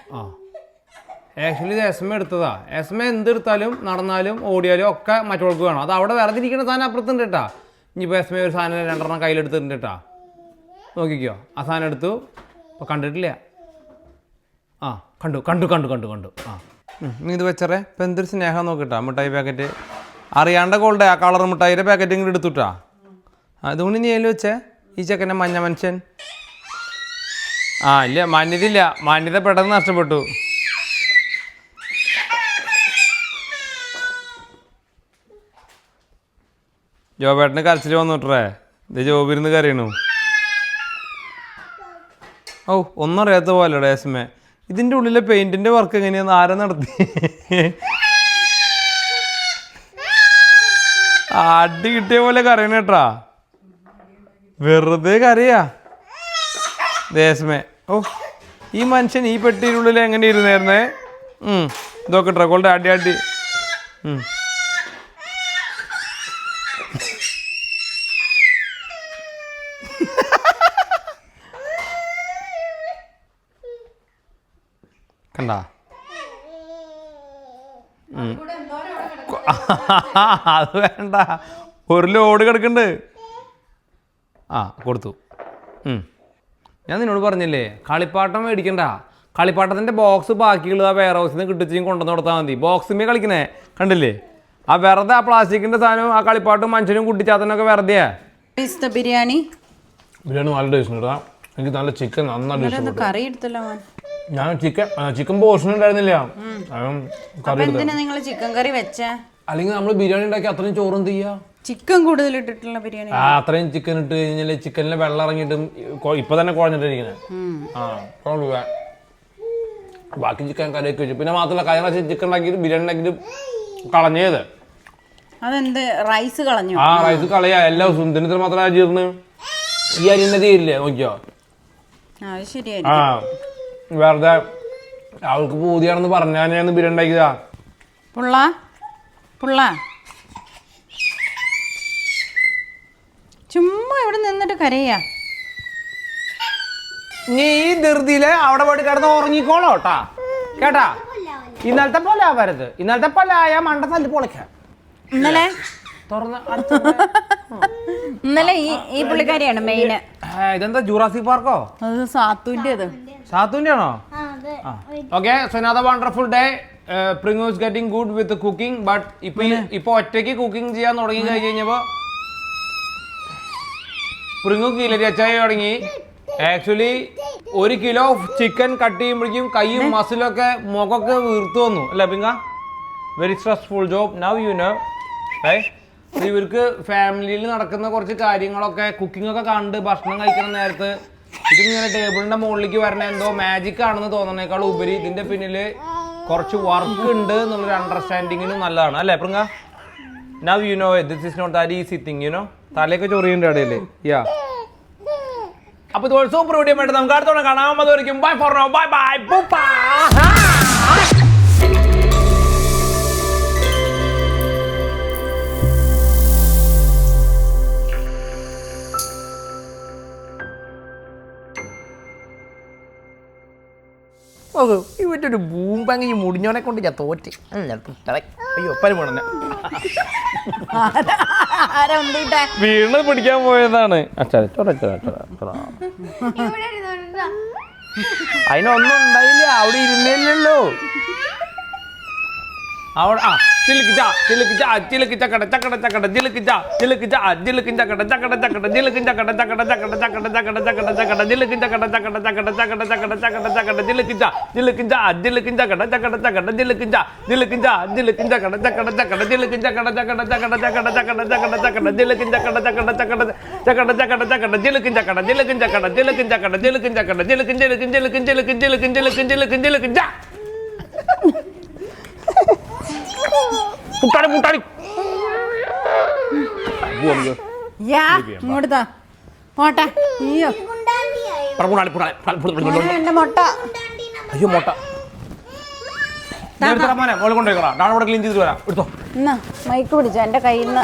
[SPEAKER 1] ആക്ച്വലി ഇത് എസ്മ എടുത്തതാ. എസ്മ എന്തെടുത്താലും നടന്നാലും ഓടിയാലും ഒക്കെ മറ്റവൾക്ക് വേണം. അത് അവിടെ വേറെ ഇരിക്കുന്ന സാധനം അപ്പുറത്തുണ്ട് കേട്ടാ. ഇനിയിപ്പോൾ എസ്മ ഒരു സാധനം 2 കയ്യിലെടുത്തിട്ടുണ്ട് കേട്ടാ. നോക്കിക്കോ. ആ സാധനം എടുത്തു. അപ്പോൾ കണ്ടിട്ടില്ല. കണ്ടു. നീ ഇത് വെച്ചറേ. ഇപ്പം എന്തൊരു സ്നേഹം നോക്കിട്ടാ. മിഠായി പാക്കറ്റ് അറിയാണ്ട കൊണ്ടേ ആ കളർ മിഠായിയുടെ പാക്കറ്റ് ഇങ്ങോട്ട് എടുത്തുട്ടാ. അതുകൊണ്ട് നീ അതിൽ വെച്ചേ. ഈ ചെക്കൻ്റെ മഞ്ഞ മനുഷ്യൻ. ഇല്ല മാന്യത പെട്ടെന്ന് നഷ്ടപ്പെട്ടു. ജോബേട്ടന് കരച്ചിൽ വന്നിട്ടേ. ഇത് ജോബിരുന്ന് കരയണു. ഒന്നും അറിയാത്ത പോലെ ഡേസ്മേ. ഇതിൻ്റെ ഉള്ളിലെ പെയിൻറ്റിൻ്റെ വർക്ക് എങ്ങനെയാന്ന് ആരാ നടത്തി? അടി കിട്ടിയ പോലെ കരയണ കേട്ടാ. വെറുതെ കരയാ ദേശമേ. ഈ മനുഷ്യൻ ഈ പെട്ടിയിലുള്ളിൽ എങ്ങനെ ഇരുന്നായിരുന്നേ? ഇതൊക്കെ ട്രക്കോളുടെ അടി. കണ്ടാ അത് വേണ്ട, ഒരു ലോഡ് കിടക്കുന്നുണ്ട്. ആ കൊടുത്തു. ഞാൻ നിന്നോട് പറഞ്ഞില്ലേ കളിപ്പാട്ടം മേടിക്കണ്ട, കളിപ്പാട്ടത്തിൻ്റെ ബോക്സ് ബാക്കിയുള്ളത് ആ വെയർ ഹൗസിൽ നിന്ന് കിട്ടിച്ചും കൊണ്ടുവന്ന് കൊടുത്താൽ മതി. ബോക്സിമേ കളിക്കണേ കണ്ടില്ലേ, ആ വെറുതെ ആ പ്ലാസ്റ്റിക്കിൻ്റെ സാധനവും ആ കളിപ്പാട്ടും മനുഷ്യനും കുട്ടിച്ചാത്തനൊക്കെ വെറുതെയാ.
[SPEAKER 2] ബിരിയാണി
[SPEAKER 1] ബിരിയാണി നല്ല ടേസ്റ്റ് ഉണ്ടാ. എനിക്ക് നല്ല ചിക്കൻ നന്നായിട്ട്
[SPEAKER 2] കറി എടുത്തല്ലോ.
[SPEAKER 1] ഞാൻ ചിക്കൻ പോർഷൻ ഉണ്ടായിരുന്നില്ല,
[SPEAKER 2] നിങ്ങൾ ചിക്കൻ കറി വെച്ചേ?
[SPEAKER 1] അല്ലെങ്കിൽ നമ്മൾ ബിരിയാണി ഉണ്ടാക്കി അത്രയും ചോറും ചെയ്യാ.
[SPEAKER 2] ചിക്കൻ കൂടുതൽ ഇട്ടിട്ടുള്ള ബിരിയാണി.
[SPEAKER 1] അത്രയും ചിക്കൻ ഇട്ട് കഴിഞ്ഞാൽ ചിക്കനിലെ വെള്ളം ഇറങ്ങിയിട്ടും ഇപ്പൊ തന്നെ കുഴഞ്ഞിട്ടിരിക്കണേ. ബാക്കി ചിക്കൻ കറിയൊക്കെ വെച്ചു. പിന്നെ മാത്രമല്ല കഴിഞ്ഞ പ്രാവശ്യം ചിക്കൻ ഉണ്ടാക്കിയിട്ട് ബിരിയാണി ഉണ്ടാക്കിയിട്ട് കളഞ്ഞത്.
[SPEAKER 2] അതെന്ത് റൈസ് കളഞ്ഞു?
[SPEAKER 1] ആ റൈസ് കളയാ എല്ലാ ദിവസവും. ഇതിനത്ര മാത്രം അരിയിരുന്ന് ഈ അരിന്റെ തീരില്ലേ നോക്കിയോ. ആ വെറുതെ അവൾക്ക് പൂതിയാണെന്ന് പറഞ്ഞാൽ ഞാൻ ബിരിയാണി ഉണ്ടാക്കിയതാ.
[SPEAKER 2] പുള്ള ചുമ്മാ ഇവിടെ നിന്നിട്ട് കരയാ.
[SPEAKER 1] നീ ഈ ധൃതിയില് അവിടെ പോയിട്ട് കിടന്ന് ഉറങ്ങിക്കോളോ കേട്ടാ. ഇന്നലത്തെ പോലെ ആവരുത്. ഇന്നലത്തെ പോലെ ആയാ മണ്ട തല്ലി പൊളിക്കാം.
[SPEAKER 2] ഇന്നലെ
[SPEAKER 3] ഈ പുള്ളിക്കാരിയാണ് മെയിൻ.
[SPEAKER 1] ഇതെന്താ ജൂറാസിക് പാർക്കോ?
[SPEAKER 2] അത് സാത്തുവിന്റെ
[SPEAKER 1] ആണോ? Okay, so another wonderful day. Pringu is getting good with cooking, but ഇപ്പൊ ഒറ്റയ്ക്ക് കുക്കിംഗ് ചെയ്യാൻ തുടങ്ങി കഴിഞ്ഞ് കഴിഞ്ഞപ്പോ പ്രിങ്ങു കീലരി അച്ചായ തുടങ്ങി. ആക്ച്വലി 1 കിലോ ചിക്കൻ കട്ട് ചെയ്യുമ്പോഴേക്കും കൈയും മസിലൊക്കെ മുഖമൊക്കെ വീർത്തു വന്നു അല്ലേ പിങ്ക? Very stressful job. Now you know. ഇവർക്ക് ഫാമിലിയിൽ നടക്കുന്ന കുറച്ച് കാര്യങ്ങളൊക്കെ കുക്കിംഗ് ഒക്കെ കണ്ട് ഭക്ഷണം കഴിക്കുന്ന നേരത്ത് ഇതിങ്ങനെ ടേബിളിന്റെ മുകളിലേക്ക് വരണ എന്തോ മാജിക് ആണെന്ന് തോന്നുന്നേക്കാൾ ഉപരി ഇതിന്റെ പിന്നില് കുറച്ച് വർക്ക് ഉണ്ട് എന്നുള്ളൊരു അണ്ടർസ്റ്റാൻഡിങ്ങിനും നല്ലതാണ് അല്ലേ പ്രിങ്ക? Now you know this is not that easy thing, you know. തലയൊക്കെ ചൊറിയുണ്ട് ഇടയില്. യാ, അപ്പൊ ഇത് സൂപ്പർ വീഡിയോ ആയിട്ട് നമുക്ക് അടുത്തോടെ കാണാം. അതുവരെയും bye for now. Bye bye. ഇവറ്റൊരു ബൂമ്പങ്ങി മുടിഞ്ഞോനെ കൊണ്ട് ഞാൻ തോറ്റ്. അയ്യോ പരിമണ വീണ് പിടിക്കാൻ പോയതാണ്. അതിനൊന്നും ഉണ്ടായില്ല, അവിടെ ഇരുന്നില്ലല്ലോ. അവിടെ ചിലുക്കിച്ച ചിലുക്കിച്ച ചിലുക്കിച്ച കട ചക്കട ചക്കട ചിലുക്കിച്ച ചിലുക്കിച്ച ചിലുക്കിച്ച കട ചക്കട ചക്കട ചിലുക്കിച്ച കട ചക്കട ചക്കട ചക്കട ചക്കട ചക്കട ചക്കട ചിലുക്കിച്ച കട ചക്കട ചക്കട ചക്കട ചക്കട ചക്കട ചക്കട ചിലുക്കിച്ച ചിലുക്കിച്ച ചിലുക്കിച്ച കട ചക്കട ചക്കട ചിലുക്കിച്ച ചിലുക്കിച്ച ചിലുക്കിച്ച കട ചക്കട ചക്കട ചിലുക്കിച്ച കട ചക്കട ചക്കട ചക്കട ചക്കട ചക്കട ചക്കട ചിലുക്കിച്ച കട ചക്കട ചക്കട ചക്കട ചക്കട ചക്കട ചിലുക്കിച്ച കട ചിലുക്കിച്ച കട ചിലുക്കിച്ച കട ചിലുക്കിച്ച കട ചിലുക്കിൻ ചിലുക്കിൻ ചിലുക്കിൻ ചിലുക്കിൻ ചിലുക്കിൻ ചിലുക്കിൻ ചിലുക്കിൻ ചിലുക്കിച്ച പുട്ടാടി പുട്ടാടി
[SPEAKER 2] ഇങ്ങോട്ടാ പോട്ടെ. അയ്യോ എന്റെ മുട്ട.
[SPEAKER 1] അയ്യോ മുട്ട മോനെ മോളെ കൊണ്ടുപോയിക്കോളാം. നാളെ ഇവിടെ ക്ലീൻ ചെയ്തിട്ട് വരാം. എടുത്തോ.
[SPEAKER 2] എന്നാ മൈക്ക് പിടിച്ചോ എന്റെ കയ്യിൽ നിന്ന്.